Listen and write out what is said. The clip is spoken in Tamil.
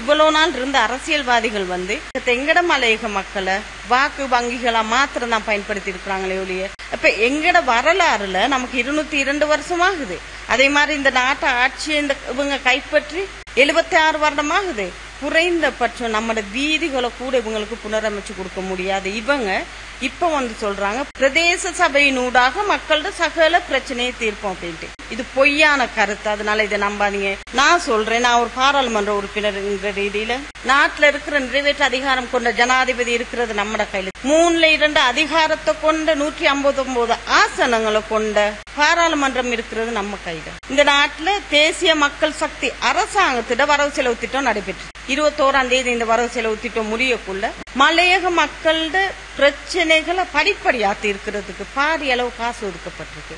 இவ்வளவு நாள் இருந்த அரசியல்வாதிகள் எங்கட மலையக மக்களை வாக்கு வங்கிகளா மாத்திரம் தான் பயன்படுத்தி இருக்கிறாங்களே ஒழிய இப்ப எங்கட வரலாறுல நமக்கு 202 வருஷமாகுது. அதே மாதிரி இந்த நாட்டை ஆட்சியை இவங்க கைப்பற்றி 76 வருடமாகுது. குறைந்தபட்சம் நம்ம வீதிகளை கூட இவங்களுக்கு புனரமைச்சு கொடுக்க முடியாது. இவங்க இப்ப சொல்றாங்க பிரதேச சபையினூடாக மக்களோட சகல பிரச்சனையை தீர்ப்போம் அப்படின்ட்டு. இது பொய்யான கருத்து. அதனால இதை நம்பாதீங்க. நான் சொல்றேன், நான் ஒரு பாராளுமன்ற உறுப்பினர் என்ற ரீதியில நாட்டுல இருக்கிற நிறைவேற்ற அதிகாரம் கொண்ட ஜனாதிபதி இருக்கிறது நம்ம கையில. 3/2 அதிகாரத்தை கொண்ட 159 ஆசனங்களை கொண்ட பாராளுமன்றம் இருக்கிறது நம்ம கையில. இந்த நாட்டுல தேசிய மக்கள் சக்தி அரசாங்கத்திட வரவு செலவு திட்டம் நடைபெற்று 21ஆம் தேதி இந்த வரவு செலவு திட்டம் முடியக்குள்ள மலையக மக்களோட பிரச்சனைகளை படிப்படியா தீர்க்கிறதுக்கு பாரிய அளவு காசு ஒதுக்கப்பட்டிருக்கு.